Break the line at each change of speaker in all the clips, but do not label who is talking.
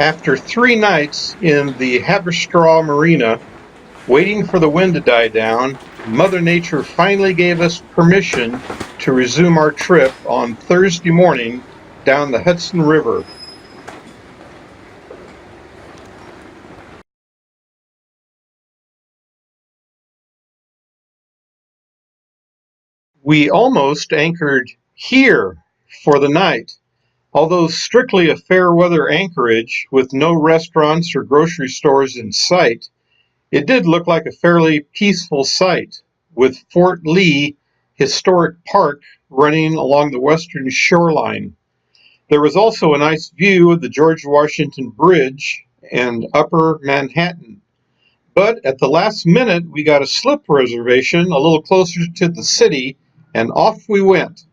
After 3 nights in the Haverstraw Marina, waiting for the wind to die down, Mother Nature finally gave us permission to resume our trip on Thursday morning down the Hudson River. We almost anchored here for the night. Although strictly a fair weather anchorage with no restaurants or grocery stores in sight, it did look like a fairly peaceful site, with Fort Lee Historic Park running along the western shoreline. There was also a nice view of the George Washington Bridge and Upper Manhattan. But at the last minute, we got a slip reservation a little closer to the city, and off we went.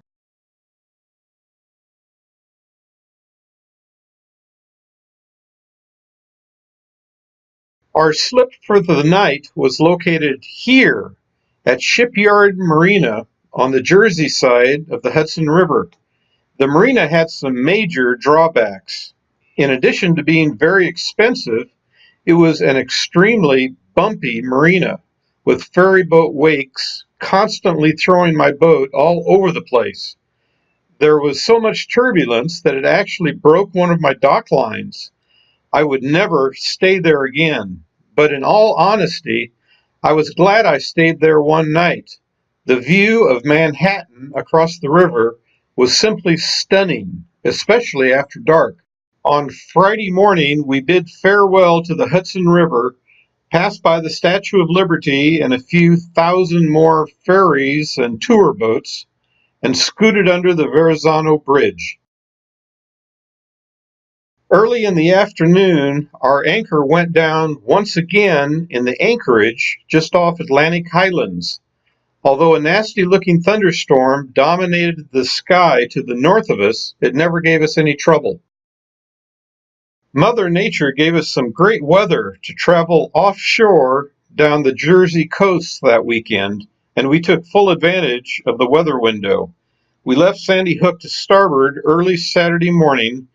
Our slip for the night was located here at Shipyard Marina on the Jersey side of the Hudson River. The marina had some major drawbacks. In addition to being very expensive, it was an extremely bumpy marina with ferry boat wakes constantly throwing my boat all over the place. There was so much turbulence that it actually broke one of my dock lines. I would never stay there again, but in all honesty, I was glad I stayed there one night. The view of Manhattan across the river was simply stunning, especially after dark. On Friday morning, we bid farewell to the Hudson River, passed by the Statue of Liberty and a few thousand more ferries and tour boats, and scooted under the Verrazano Bridge. Early in the afternoon, our anchor went down once again in the anchorage just off Atlantic Highlands. Although a nasty-looking thunderstorm dominated the sky to the north of us, it never gave us any trouble. Mother Nature gave us some great weather to travel offshore down the Jersey coast that weekend, and we took full advantage of the weather window. We left Sandy Hook to starboard early Saturday morning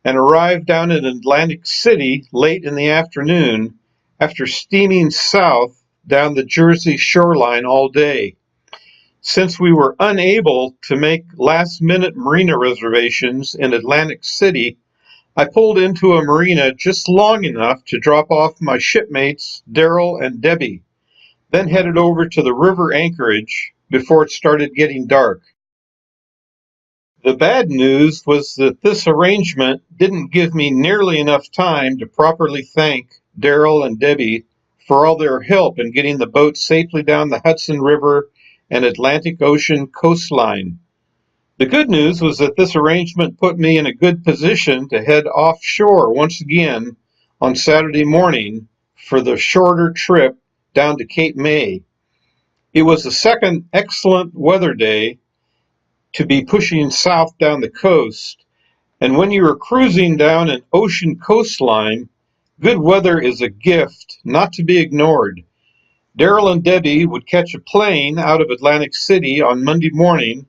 and arrived down in Atlantic City late in the afternoon after steaming south down the Jersey shoreline all day. Since we were unable to make last-minute marina reservations in Atlantic City, I pulled into a marina just long enough to drop off my shipmates, Daryl and Debbie, then headed over to the river anchorage before it started getting dark. The bad news was that this arrangement didn't give me nearly enough time to properly thank Daryl and Debbie for all their help in getting the boat safely down the Hudson River and Atlantic Ocean coastline. The good news was that this arrangement put me in a good position to head offshore once again on Saturday morning for the shorter trip down to Cape May. It was the second excellent weather day to be pushing south down the coast, and when you are cruising down an ocean coastline, good weather is a gift not to be ignored. Daryl and Debbie would catch a plane out of Atlantic City on Monday morning,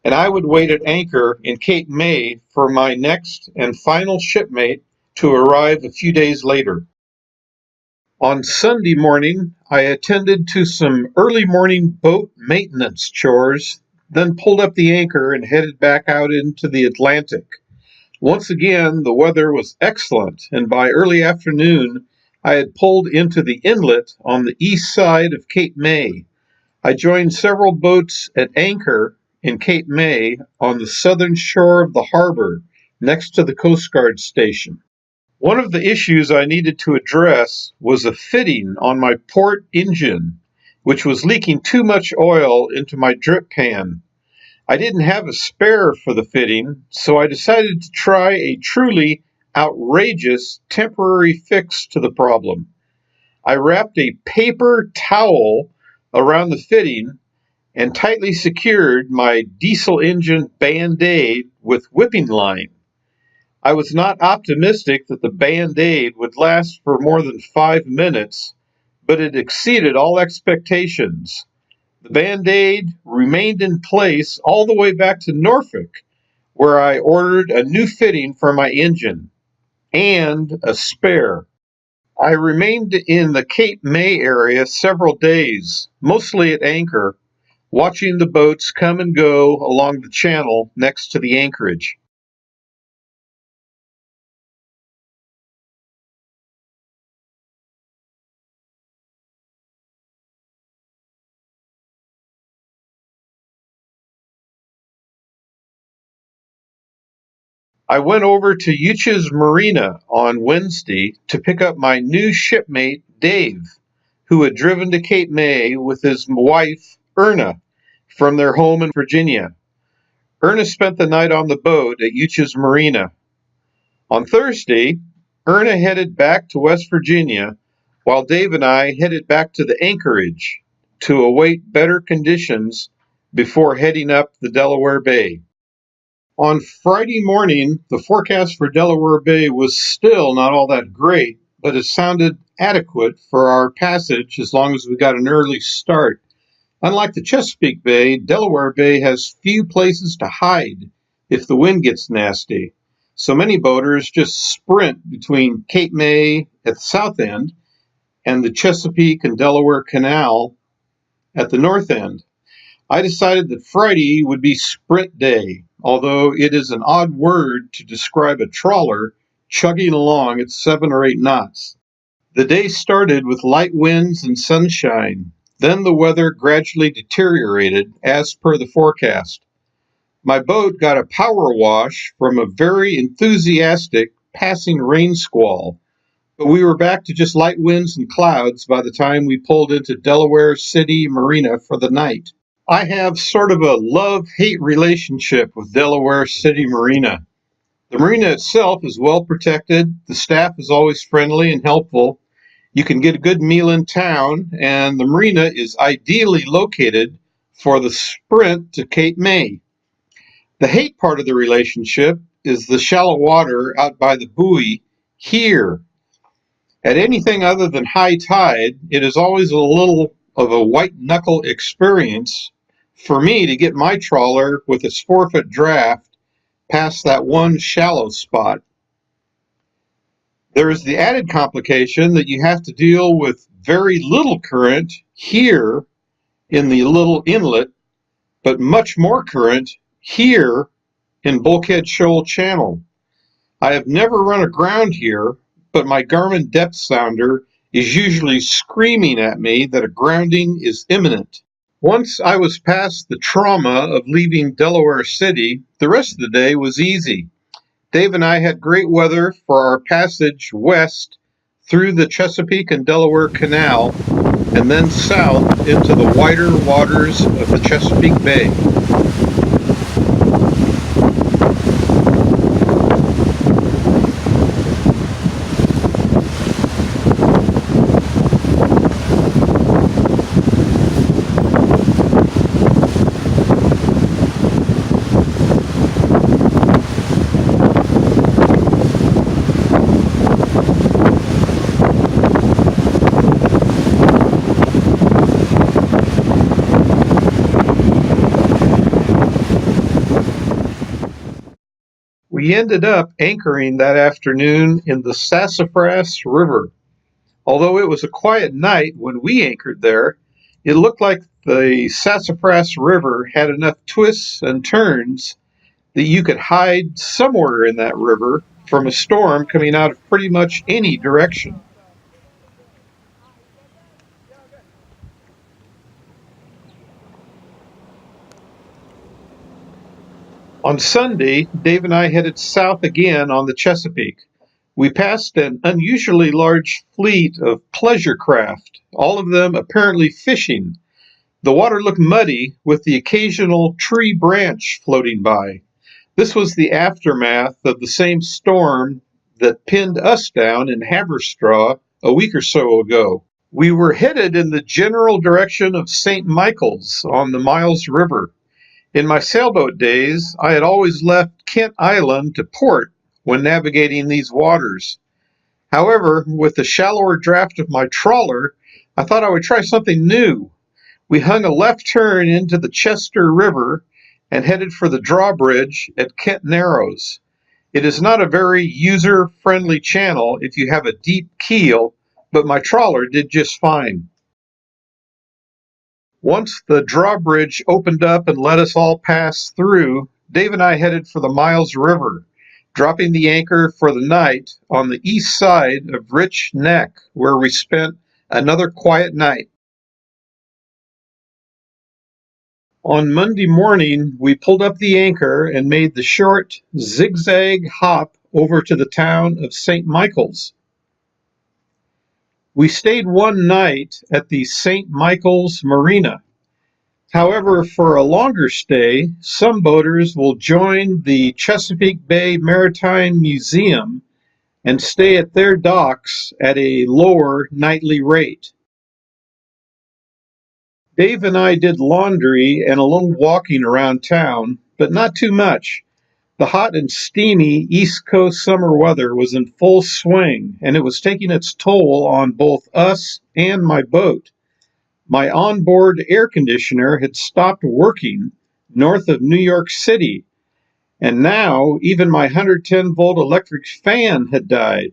and I would wait at anchor in Cape May for my next and final shipmate to arrive a few days later. On Sunday morning, I attended to some early morning boat maintenance chores, then pulled up the anchor and headed back out into the Atlantic. Once again, the weather was excellent, and by early afternoon, I had pulled into the inlet on the east side of Cape May. I joined several boats at anchor in Cape May on the southern shore of the harbor next to the Coast Guard station. One of the issues I needed to address was a fitting on my port engine, which was leaking too much oil into my drip pan. I didn't have a spare for the fitting, so I decided to try a truly outrageous temporary fix to the problem. I wrapped a paper towel around the fitting and tightly secured my diesel engine Band-Aid with whipping line. I was not optimistic that the Band-Aid would last for more than 5 minutes, but it exceeded all expectations. The Band-Aid remained in place all the way back to Norfolk, where I ordered a new fitting for my engine. and a spare. I remained in the Cape May area several days, mostly at anchor, watching the boats come and go along the channel next to the anchorage. I went over to Uch's Marina on Wednesday to pick up my new shipmate, Dave, who had driven to Cape May with his wife, Erna, from their home in Virginia. Erna spent the night on the boat at Uch's Marina. On Thursday, Erna headed back to West Virginia, while Dave and I headed back to the anchorage to await better conditions before heading up the Delaware Bay. On Friday morning, the forecast for Delaware Bay was still not all that great, but it sounded adequate for our passage as long as we got an early start. Unlike the Chesapeake Bay, Delaware Bay has few places to hide if the wind gets nasty. So many boaters just sprint between Cape May at the south end and the Chesapeake and Delaware Canal at the north end. I decided that Friday would be sprint day, although it is an odd word to describe a trawler chugging along at 7 or 8 knots. The day started with light winds and sunshine. Then the weather gradually deteriorated as per the forecast. My boat got a power wash from a very enthusiastic passing rain squall, but we were back to just light winds and clouds by the time we pulled into Delaware City Marina for the night. I have sort of a love-hate relationship with Delaware City Marina. The marina itself is well protected, the staff is always friendly and helpful, you can get a good meal in town, and the marina is ideally located for the sprint to Cape May. The hate part of the relationship is the shallow water out by the buoy here. At anything other than high tide, it is always a little of a white knuckle experience for me to get my trawler with its 4-foot draft past that one shallow spot. There is the added complication that you have to deal with very little current here in the little inlet, but much more current here in Bulkhead Shoal Channel. I have never run aground here, but my Garmin depth sounder is usually screaming at me that a grounding is imminent. Once I was past the trauma of leaving Delaware City, the rest of the day was easy. Dave and I had great weather for our passage west through the Chesapeake and Delaware Canal and then south into the wider waters of the Chesapeake Bay. We ended up anchoring that afternoon in the Sassafras River. Although it was a quiet night when we anchored there, it looked like the Sassafras River had enough twists and turns that you could hide somewhere in that river from a storm coming out of pretty much any direction. On Sunday, Dave and I headed south again on the Chesapeake. We passed an unusually large fleet of pleasure craft, all of them apparently fishing. The water looked muddy, with the occasional tree branch floating by. This was the aftermath of the same storm that pinned us down in Haverstraw a week or so ago. We were headed in the general direction of St. Michael's on the Miles River. In my sailboat days, I had always left Kent Island to port when navigating these waters. However, with the shallower draft of my trawler, I thought I would try something new. We hung a left turn into the Chester River and headed for the drawbridge at Kent Narrows. It is not a very user-friendly channel if you have a deep keel, but my trawler did just fine. Once the drawbridge opened up and let us all pass through, Dave and I headed for the Miles River, dropping the anchor for the night on the east side of Rich Neck, where we spent another quiet night. On Monday morning, we pulled up the anchor and made the short zigzag hop over to the town of St. Michael's. We stayed one night at the St. Michael's Marina. However, for a longer stay, some boaters will join the Chesapeake Bay Maritime Museum and stay at their docks at a lower nightly rate. Dave and I did laundry and a little walking around town, but not too much. The hot and steamy East Coast summer weather was in full swing, and it was taking its toll on both us and my boat. My onboard air conditioner had stopped working north of New York City, and now even my 110-volt electric fan had died.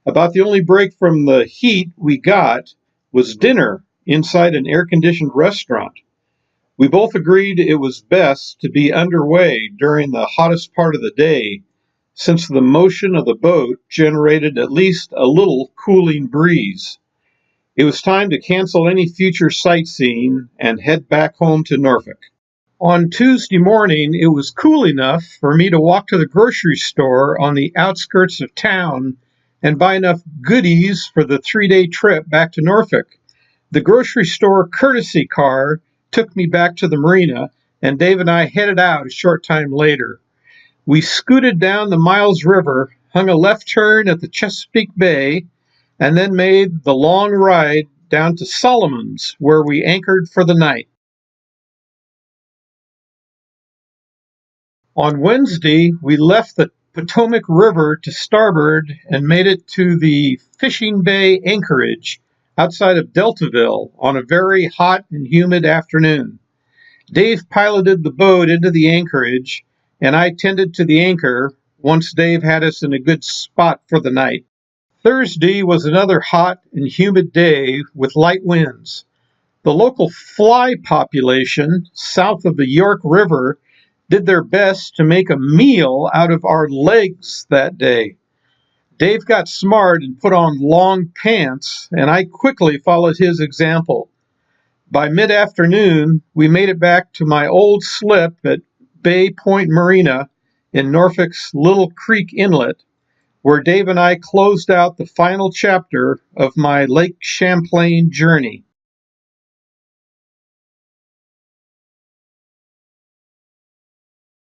About the only break from the heat we got was dinner inside an air-conditioned restaurant. We both agreed it was best to be underway during the hottest part of the day, since the motion of the boat generated at least a little cooling breeze. It was time to cancel any future sightseeing and head back home to Norfolk. On Tuesday morning, it was cool enough for me to walk to the grocery store on the outskirts of town and buy enough goodies for the 3-day trip back to Norfolk. The grocery store courtesy car took me back to the marina, and Dave and I headed out a short time later. We scooted down the Miles River, hung a left turn at the Chesapeake Bay, and then made the long ride down to Solomon's, where we anchored for the night. On Wednesday, we left the Potomac River to starboard and made it to the Fishing Bay anchorage outside of Deltaville on a very hot and humid afternoon. Dave piloted the boat into the anchorage, and I tended to the anchor once Dave had us in a good spot for the night. Thursday was another hot and humid day with light winds. The local fly population south of the York River did their best to make a meal out of our legs that day. Dave got smart and put on long pants, and I quickly followed his example. By mid-afternoon, we made it back to my old slip at Bay Point Marina in Norfolk's Little Creek Inlet, where Dave and I closed out the final chapter of my Lake Champlain journey.